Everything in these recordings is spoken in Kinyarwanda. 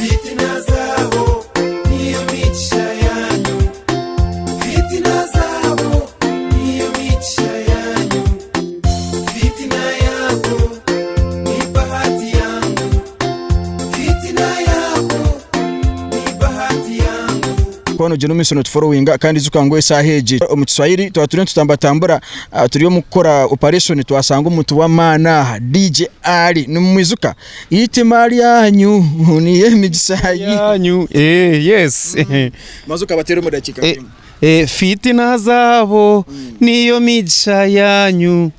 fitina zabo niyo migisha yanyu, fitina zabo niyo migisha yanyu, fitina yako ni bahati yangu, fitina yako ni bahati yangu. Kono jeno misono tuforowinga kandi zukangwe saheje mu Kiswahili twaturene tutambatambura turiyo mukora operation twasanga umuntu wa mana DJ Ali numwizuka yite mali yanyu ni yemigisha yanyu yes mazuka batero mu dakika fitina zabo niyo migisha yanyu,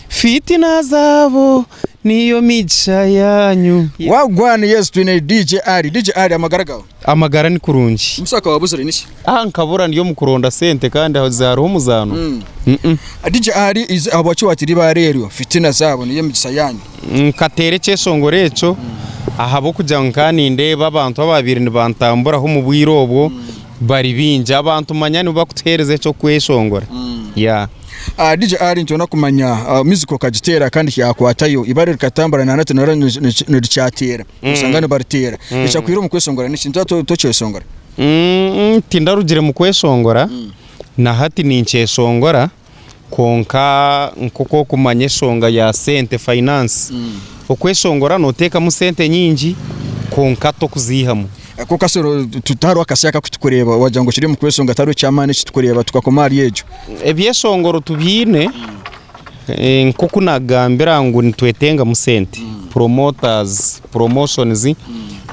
fitina zabo niyo migisha yanyu. Wagwana yes twine DJ Ali amagaragaho amagara ni kurungi musaka wabuzure nishi nkabura ndiyo mukuronda sente kandi hazaro muzano DJ Ali is abacho watiri barero fitina zabo niyo migisha yanyu katere cyesongore eco ahabo kujya nkani ndeba abantu ababiri nibantambura ho mu bwirobwo bari binja abantu manyani bakutereze cyo kwesongora ya DJ Ali ntona kumanya musical kagitera kandi yakwatayo ibare katambara na nate n'icatera usangane baritera eca kwiro mu kwesongora ni kintu to cyesongora tindarugire mu kwesongora na hati ni ncesongora konka nkoko kumanye songa ya sente finance okwesongora noteka mu sente nyingi konka to kuzihamu ko kasoro tutaro akasaka kutukureba wajango kiri mu kwesonga taro cyamane kitukureba tukakomari yejo ebyesongoro tubine nkoko nagambira ngo nitwetenga mu sente promoters promotions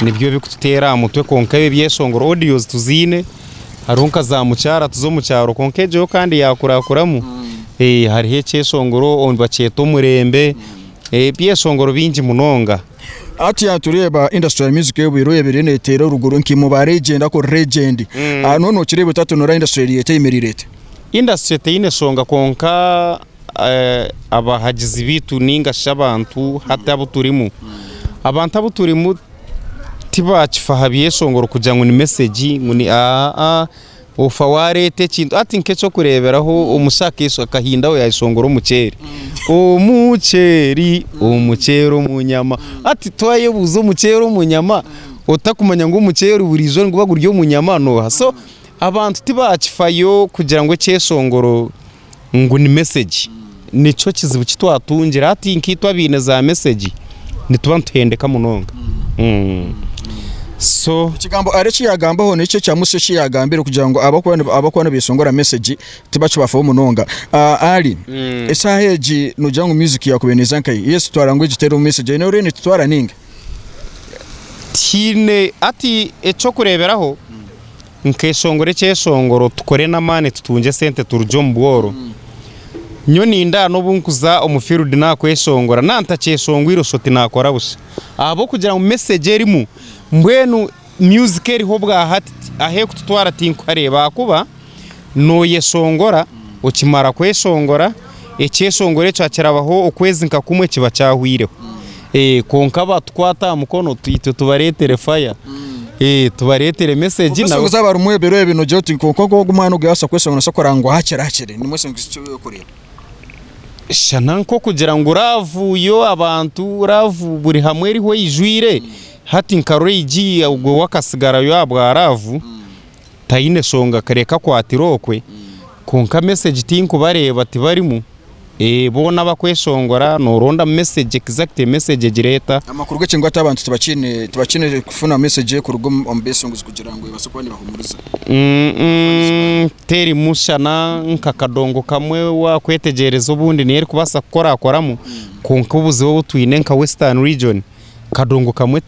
nibyo bikututera mutwe konka ebyesongoro audios tuzine harunka za mucyara tuzo mucyaro konkejo kandi yakurakuramu harihe cyesongoro on baceto murembe byesongoro bingi munonga ati yatureba industry music y'ubiro yebirene tero ruguru nkimo ba legend ako legend none kirebe tatu nora industry yete imerirete industry taine songa konka abahagizi bitu ninga shabantu hata buturimu abantu abuturimu tibachifaha byesongoro kugira ngo ni message nguni ufawarete kintu ati nkeco kureberaho umusakiso akahindaho yayisongoro umuceri umucero mu nyama ati twaye buzo umucero mu nyama utakumanya ngo umucero burizo ngo baguryo mu nyama no so abantu tibachifayo kugira ngo cyesongoro ngo ni message nico kizibu kitwatungira ati nkitwa bine za message nitubantendeka munonga so kigambo areci yagambaho nico cyamuseshi yagambira kugira ngo abakwana bisongora message tibacho bafa munonga Ali esaheji nujangu music yakubeneza nkai yes twaranguye tero message ne urene tutwara ninga tine ati eco kureberaho nkesongore cyesongoro tukore na mane tutunje sente turjo mbworo nyoni nda no bunkuza umufirude nakwesongora nanta cyesongwiro soti nakora busa abo kugira ngo message erimu mbwenu music eriho bwa hati ahe kututwara tinkareba kuba no yesongora ukimara kwesongora ecyesongore cyakirabaho ukwezi nkakumwe kiba cyahwireho konka batwata mukono twite tubaretere fire tubaretere message nawe uzabara umwebero ebino joti konko gumano gyasa kwesongora sakorangwa hakerakere ni mwese ngicyo kureba shananko kugira ngo uravuyo abantu uravu buri hamwe eriho yijwire hati nkarore igiye ubwo wakasigara yabwa aravu taine songa kareka kwatirokwe konka message tinku bareba tibarimu bona bakwesongora no ronda message exact message gireta amakuru gake ngo atabantu tubakine kufuna message ku rugo ombesonguzi kugira ngo basokwane bahumuriza teri mushana nkakadongo kamwe wa kwetegereza ubundi ni eri kubasa kora akoramo konka ubuzi wo twine nka Western region kadongo kamwe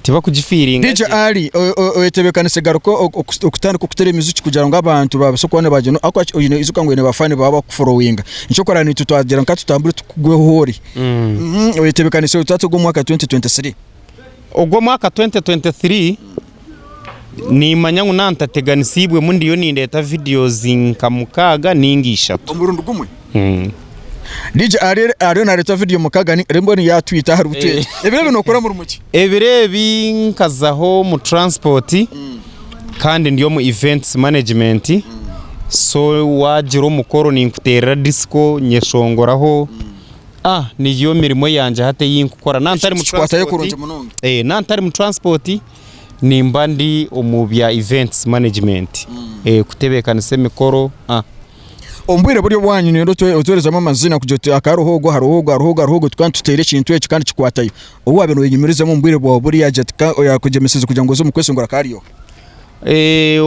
tiba kugifiringa DJ Ali oyetebekane segaruko okutana kukutere muziki kugira ngo abantu babasokwane bageno akwa izuka ngo ne bafane baba kuforowinga nicyo korana tutwagira nka tutambure tukugwe hori oyetebekane se utatu go mwaka 2023 ogwo mwaka 2023 ni manyangu nanta teganisibwe mundi yo nindeta videos nkamukaga ningisha umurundo gumwe DJ ari na leta video mukaga ni remboni ya Twitter hari buteye ebirebe nokora mu rumuki ebirebi nkazaho mu transport kandi ndiyo mu events management so wajiro mukoro ni nkutera disco nyeshongoraho niyo mirimo yanje hate yinkukora nantari mu transport munonga nantari mu transport nimba ndi omubya events management kutebekanisa emikoro ombwire buryo bwanyu rero utwerezamo amazina kugira akaruhogo haruhogo twandi tutere ikintu eki kandi kikwatayo ubu abintu binyumirizamo ombwire bwa buri yajetka yakugemeseze kugira ngo zo mu kwesongora kariyo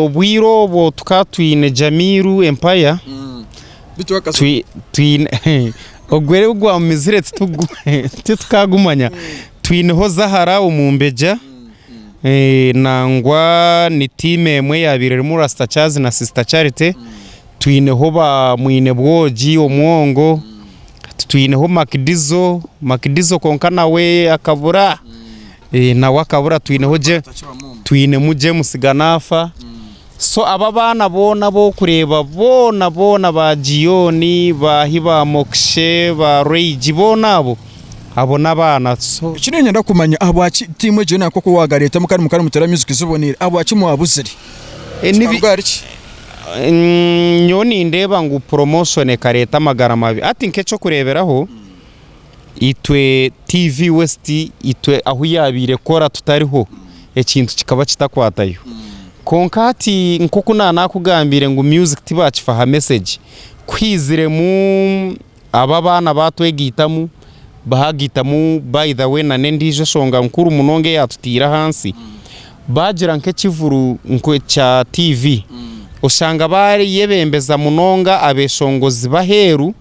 obwiro bo tukatwine Jamiru Empire twine ogwere ugwa mizire tukagumanya twineho Zahara omumbeja nangwa ni team emwe yabire mu Rasta Chazi na Sister Charity twineho ba mwine bwoji omwongo twineho Makidizo konka nawe akabura nawe akabura twineho je twine muje musiganafa so aba bana bona bo kureba bona ba Gioni ba Hiba Mokshe ba Rage bona abo nabana so kinenya ndakumanya abo aki team je nako ko wagareta mukari mutera music zibonera abo aki mu abuzeri nibi nyoni ndeba ngo promotion kareta magara mabi ati nkeco kureberaho itwe TV West itwe aho yabire kora tutariho ekintu kikaba kitakwatayo konkati nkoko nakugambire ngo music tibachifaha message kwizire mu aba bana batwegitamu bahagitamu by the way na nendijo songa nkuru munonge yatutira hansi bagira nke kivuru nkwe cha TV usanga bari yebembeza munonga abeshongozi baheru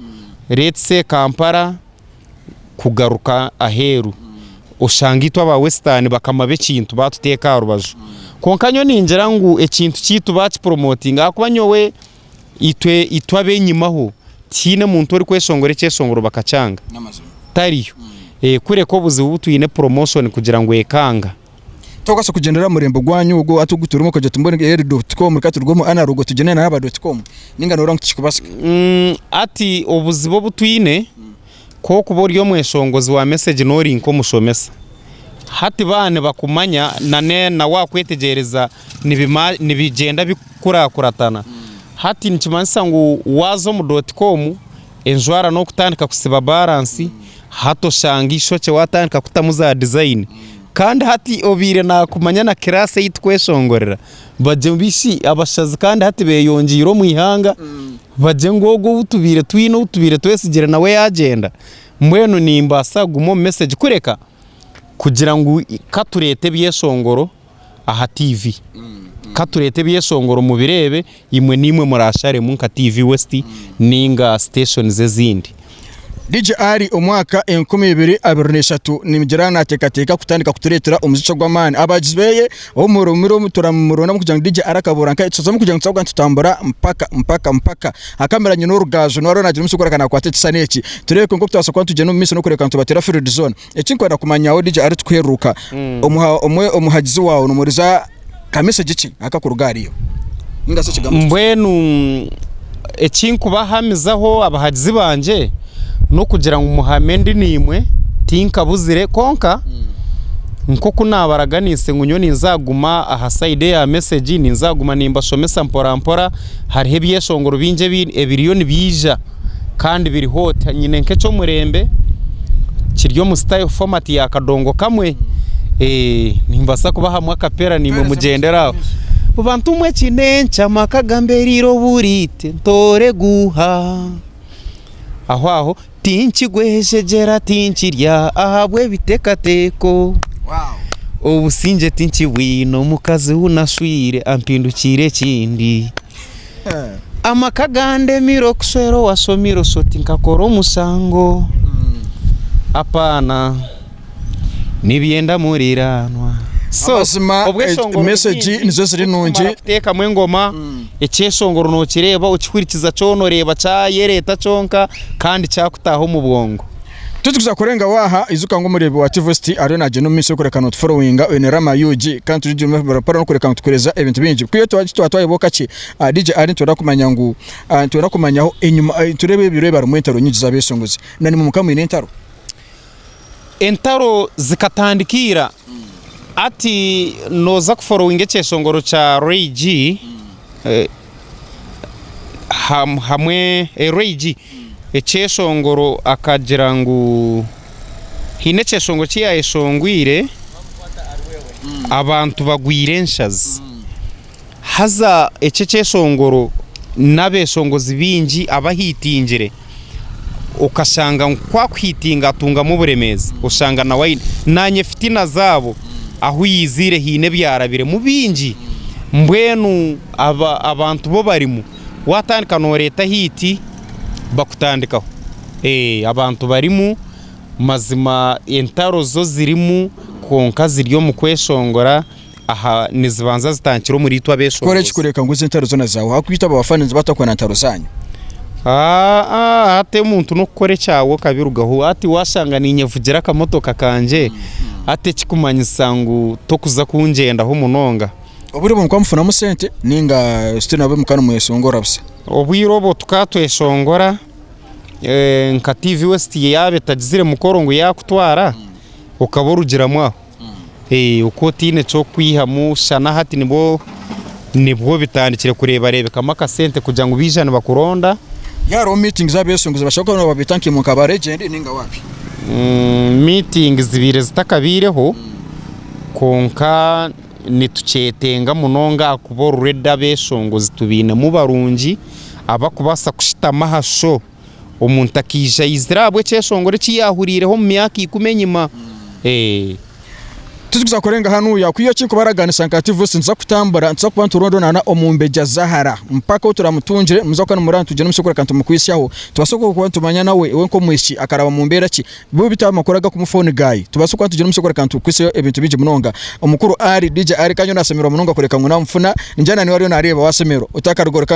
retse Kampala kugaruka aheru usanga itwa ba western bakamabe kintu batuteka rubajo konkanyo ninjira ngo ekintu kitu bachi promoting akubanyowe itwa benyimaho tine muntu uri kweshongore cyeshongoro bakacanga tariyo kure ko buzi ubutwine promotion kugira ngo ekanga tokasa kugendera murembo gwanyu ugo atuguturimo kujya tumbone eri.com katurgomo anarugo tugene na aba.com ningano rangu kikubasika ati obuzibo butwine ko kuboryo mweshongozi wa message no rinko mushomesa hati bane bakumanya nane na wakwetegereza nibigenda bikurakuratana hati nkimanisa ngo wazo mu.com enjwara no kutandika kusiba balance hato shangisho cye watandika kutamuza design kandi hati obire na kumanya na class yitweshongorera baje bishi abashazi kandi hati beyongiro mu ihanga baje ngogo utubire twesigire nawe yagenda mwenu nimbasa gumo message kureka kugira ngo katurete byeshongoro aha TV katurete byeshongoro mu birebe imwe nimwe murashare mu nka TV West ninga stations ezindi DJ ari omwaka 2023 nimgerana atekateka kutandika kuturetera umuzico gw'amani abajizbeye omurumiro muturamurona kugira ngo DJ arakaburanka itsoza mu kugira ngo tsabwa tutambura mpaka akameranye n'urugajo n'aro nagira umusukora kana kwatetse neki tureko ngo twasa kwa tujye no mise no kureka tubatera field zone ekinkora kumanyaho DJ ari tweruka omuhagizi wawo numuriza kamese gici akakurugariyo ingase kigambo mbwenu ekinkuba hamizaho abahagizi banje no kugira ngo umuhamendi nimwe tinkabuzire konka nkoko nabaraganise ngo nyoni nzaguma aha side ya message ninzaguma nimba shomesa mpora harihe byeshongoro binje ebiriyoni bija kandi biri hota nyine nkeco murembe kiryo mu style format ya kadongo kamwe nimbasa kuba hamwe akapera nimwe mugenderaho Abantu mwe kinenca makagamberiro burite ntore guha aho tinchi gweshegera tinchi rya ahabwe bitekateko obusinje tinchi wino mukazi unashwire ampindukire kindi amakagande miro kusero wasomiro soti nkakoro musango apana nibyenda muriranwa so message nizo ziri nungi teka mwengoma ekeshongoro no kireba ukikurikiza cono reba cha yereta conka kandi cyakutaho mu bwongo tutukuza kurenga waha izuka ngo murebe wa TVST arena je no miso kureka not following enerama yuji kandi tujye mu raporo no kureka tukureza ibintu bingi kwiyo twayeboka ki DJ ari turakumanya ngo turakumanyaho enyuma turebe bireba rumwentaro nyingi zabesongozi nani mu mukamu inentaro entaro zikatandikira ati noza kufollowing cyeshongoro cha Rage hamwe Rage cyeshongoro akagira ngo hine cyeshongoro cya eshongwire abantu bagwire enshazi haza ece cyesongoro n'abesongozi bingi abahitingire ukashanga kwa kwitinga atungamo buremezi ushanga na wine nanye fitina zabo aho yizire hine byarabire mu bingi mbwenu abantu bo barimo watandika no leta hiti bakutandikaho abantu barimo mazima entaro zo zirimu konka ziryo mu kweshongora aha nizibanza zitankiro muri twa besho kore kikureka ngo izentaro zona zawe hakwita abafaninzi batakwana ntaro zanyu ate umuntu no kore cyawo kabirugaho ati washanga ninyevugira akamotoka kanje ate kikumanyisa ngo to kuza kunjenda ho munonga oburi bo kwamfuna mu sente ninga stina be mukano mwesongora bse obwirobo tukatweshongora nka TV West yabe tagizire mukorongo yakutwara ukaborugiramo uko taine cyo kwihamu shana hati nibwo bitandikire kureba rebeka amakasente kugira ngo bijane bakuronda yaro meetings abesongoza bashaka no babitanke mu kabare legend ninga wapi meetings zibire zitakabireho konka nitucetenga munonga kuborureda besongozi tubine mu barungi abakubasa kushita mahasho omuntu akija izirabwe cyesongore cyiyahurireho mu myaka ikumenyima tuzuza korenga hanu yakwiyo kinko baraganisa nkativu sinza kutambara nza kubantu rondo nana omumbeja zahara mpaka uturamutunjire muzakana murantu tugene musokora kantu mukwisyaho tubasoko kubantu manya nawe ewe nko mwishi akaraba mu mbera ki bo bitaba makoraga ku phone guy tubasoko tugene musokora kantu kwisyo ebintu bije munonga omukuru ari DJ ari kanyo nasemero munonga kureka ngo namfuna njana ni wari nareba wasemero utakarugora